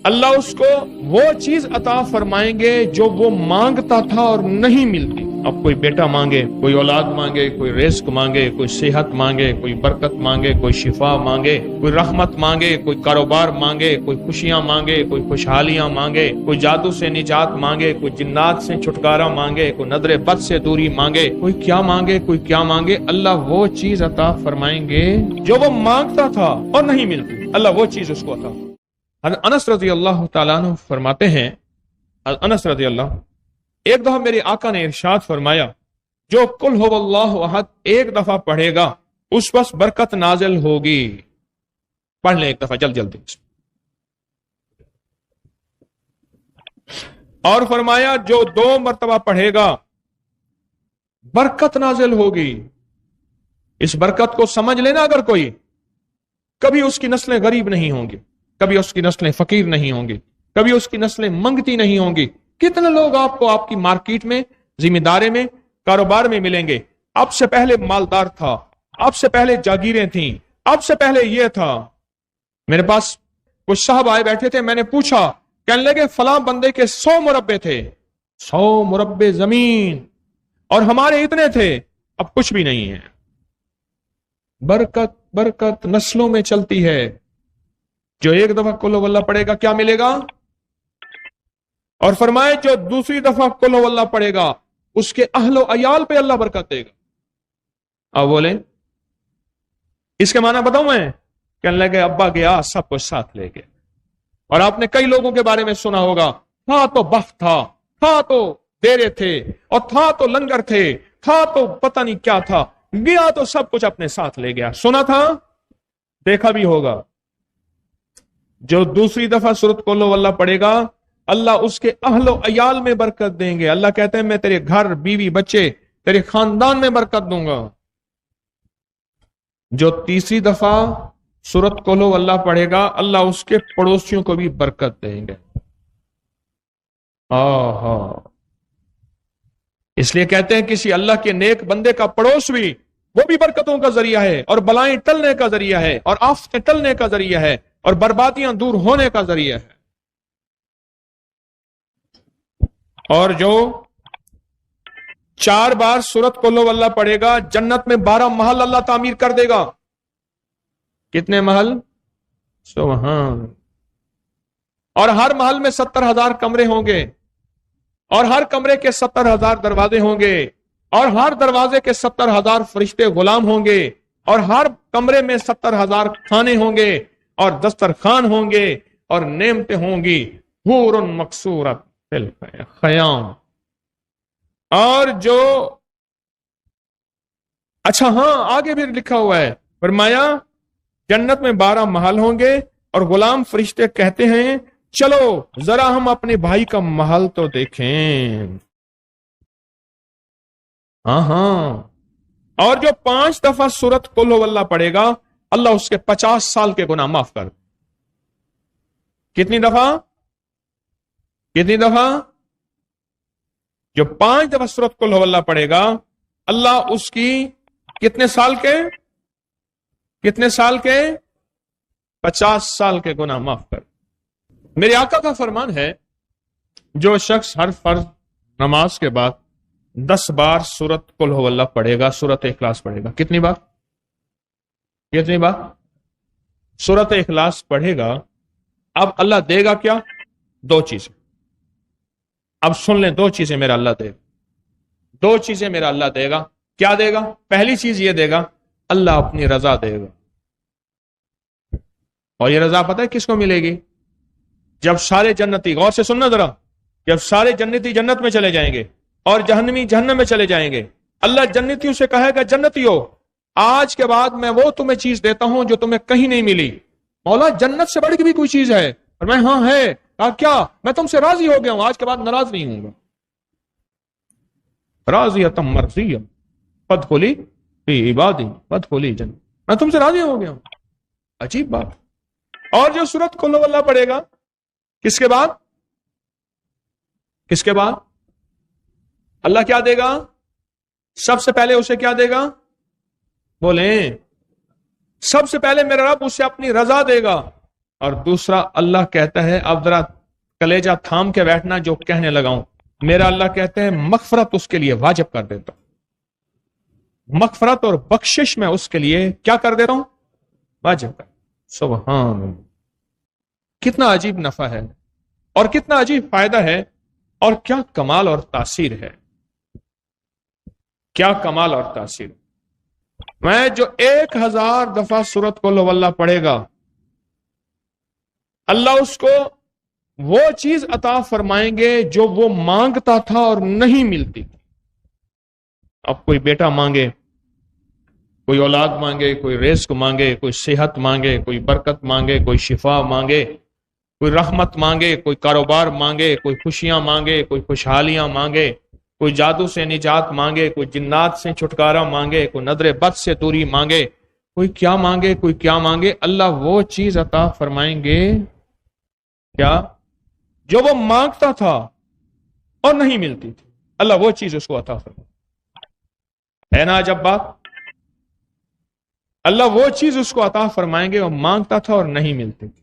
اللہ اس کو وہ چیز عطا فرمائیں گے جو وہ مانگتا تھا اور نہیں ملتی. اب کوئی بیٹا مانگے، کوئی اولاد مانگے، کوئی رزق مانگے، کوئی صحت مانگے، کوئی برکت مانگے، کوئی شفا مانگے، کوئی رحمت مانگے، کوئی کاروبار مانگے، کوئی خوشیاں مانگے، کوئی خوشحالیاں مانگے، کوئی جادو سے نجات مانگے، کوئی جنات سے چھٹکارا مانگے، کوئی نظر بد سے دوری مانگے، کوئی کیا مانگے، کوئی کیا مانگے، اللہ وہ چیز عطا فرمائیں گے جو وہ مانگتا تھا اور نہیں ملتی. اللہ وہ چیز اس کو عطا. انس رضی اللہ تعالیٰ عنہ فرماتے ہیں، انس رضی اللہ، ایک دفعہ میرے آقا نے ارشاد فرمایا جو قل هو اللہ احد ایک دفعہ پڑھے گا اس پر برکت نازل ہوگی. پڑھ لیں ایک دفعہ جلدی. اور فرمایا جو 2 مرتبہ پڑھے گا برکت نازل ہوگی. اس برکت کو سمجھ لینا، اگر کوئی کبھی اس کی نسلیں غریب نہیں ہوں گی، کبھی اس کی نسلیں فقیر نہیں ہوں گی، کبھی اس کی نسلیں منگتی نہیں ہوں گی. کتنے لوگ آپ کو آپ کی مارکیٹ میں، ذمہ دارے میں، کاروبار میں ملیں گے، آپ سے پہلے مالدار تھا، آپ سے پہلے جاگیریں تھیں، آپ سے پہلے یہ تھا. میرے پاس کچھ صاحب آئے بیٹھے تھے، میں نے پوچھا، کہنے لگے فلاں بندے کے 100 مربے تھے، 100 مربے زمین، اور ہمارے اتنے تھے، اب کچھ بھی نہیں ہے. برکت برکت نسلوں میں چلتی ہے. جو ایک دفعہ قل ہو اللہ پڑھے گا کیا ملے گا؟ اور فرمائے جو دوسری دفعہ قل ہو اللہ پڑھے گا اس کے اہل و عیال پہ اللہ برکت دے گا. اب بولیں اس کے معنی بتاؤں میں؟ کہنے لگے ابا گیا سب کچھ ساتھ لے گئے. اور آپ نے کئی لوگوں کے بارے میں سنا ہوگا، تھا تو بخت تھا تو دیرے تھے، اور تھا تو لنگر تھے، تھا تو پتہ نہیں کیا تھا، گیا تو سب کچھ اپنے ساتھ لے گیا. سنا تھا، دیکھا بھی ہوگا. جو دوسری دفعہ سورۃ قل ہو اللہ پڑھے گا اللہ اس کے اہل و عیال میں برکت دیں گے. اللہ کہتے ہیں میں تیرے گھر، بیوی، بچے، تیرے خاندان میں برکت دوں گا. جو تیسری دفعہ سورۃ قل ہو اللہ پڑھے گا اللہ اس کے پڑوسیوں کو بھی برکت دیں گے. اس لیے کہتے ہیں کسی اللہ کے نیک بندے کا پڑوس بھی، وہ بھی برکتوں کا ذریعہ ہے، اور بلائیں ٹلنے کا ذریعہ ہے، اور آفتیں ٹلنے کا ذریعہ ہے، اور بربادیاں دور ہونے کا ذریعہ ہے. اور جو 4 بار سورۃ قل ہو اللہ پڑھے گا جنت میں 12 محل اللہ تعمیر کر دے گا. کتنے محل؟ سبحان. اور ہر محل میں 70,000 کمرے ہوں گے، اور ہر کمرے کے 70,000 دروازے ہوں گے، اور ہر دروازے کے 70,000 فرشتے غلام ہوں گے، اور ہر کمرے میں 70,000 کھانے ہوں گے، اور دسترخوان ہوں گے، اور نعمتیں ہوں گی، حور مقصورت فی الخیام. اور جو اچھا ہاں آگے بھی لکھا ہوا ہے، فرمایا جنت میں 12 محل ہوں گے، اور غلام فرشتے کہتے ہیں چلو ذرا ہم اپنے بھائی کا محل تو دیکھیں. ہاں. اور جو 5 دفعہ سورۃ قل ہو اللہ پڑھے گا اللہ اس کے 50 سال کے گناہ معاف کر. کتنی دفعہ؟ جو 5 دفعہ سورۃ قل ہو اللہ پڑھے گا اللہ اس کی کتنے سال کے 50 سال کے گناہ معاف کر. میرے آقا کا فرمان ہے جو شخص ہر فرض نماز کے بعد 10 بار سورۃ قل ہو اللہ پڑھے گا، سورۃ اخلاص پڑھے گا. کتنی بار؟ سورۃ اخلاص پڑھے گا. اب اللہ دے گا کیا؟ 2 چیزیں. اب سن لیں، 2 چیزیں میرا اللہ دے گا. 2 چیزیں میرا اللہ دے گا. کیا دے گا؟ پہلی چیز یہ دے گا اللہ اپنی رضا دے گا. اور یہ رضا پتہ ہے کس کو ملے گی؟ جب سارے جنتی، غور سے سننا ذرا، جب سارے جنتی جنت میں چلے جائیں گے اور جہنمی جہنم میں چلے جائیں گے، اللہ جنتیوں سے کہے گا جنتیوں آج کے بعد میں وہ تمہیں چیز دیتا ہوں جو تمہیں کہیں نہیں ملی. مولا جنت سے بڑھ کے بھی کوئی چیز ہے؟ اور میں ہاں ہے. کہا کیا؟ میں تم سے راضی ہو گیا ہوں، آج کے بعد ناراض نہیں ہوں گا. راضیۃ مرضیہ فادخلی فی عبادی فادخلی جنت، میں تم سے راضی ہو گیا ہوں. عجیب بات. اور جو سورۃ قل ہو اللہ پڑھے گا کس کے بعد اللہ کیا دے گا؟ سب سے پہلے اسے کیا دے گا؟ بولیں. سب سے پہلے میرا رب اسے اپنی رضا دے گا. اور دوسرا اللہ کہتا ہے، اب ذرا کلیجہ تھام کے بیٹھنا جو کہنے لگاؤں، میرا اللہ کہتے ہیں مغفرت اس کے لیے واجب کر دیتا ہوں، مغفرت اور بخشش میں اس کے لیے کیا کر دیتا ہوں؟ واجب کر۔ سبحان اللہ، کتنا عجیب نفع ہے اور کتنا عجیب فائدہ ہے، اور کیا کمال اور تاثیر ہے، کیا کمال اور تاثیر۔ میں جو 1000 دفعہ سورت قل ہو اللہ پڑھے گا، اللہ اس کو وہ چیز عطا فرمائیں گے جو وہ مانگتا تھا اور نہیں ملتی تھی۔ اب کوئی بیٹا مانگے، کوئی اولاد مانگے، کوئی رزق مانگے، کوئی صحت مانگے، کوئی برکت مانگے، کوئی شفا مانگے، کوئی رحمت مانگے، کوئی کاروبار مانگے، کوئی خوشیاں مانگے، کوئی خوشحالیاں مانگے، کوئی جادو سے نجات مانگے، کوئی جنات سے چھٹکارا مانگے، کوئی نظر بد سے دوری مانگے، کوئی کیا مانگے، کوئی کیا مانگے، اللہ وہ چیز عطا فرمائیں گے کیا جو وہ مانگتا تھا اور نہیں ملتی تھی، اللہ وہ چیز اس کو عطا فرمائے۔ ہے نا عجب بات؟ اللہ وہ چیز اس کو عطا فرمائیں گے وہ مانگتا تھا اور نہیں ملتی تھی۔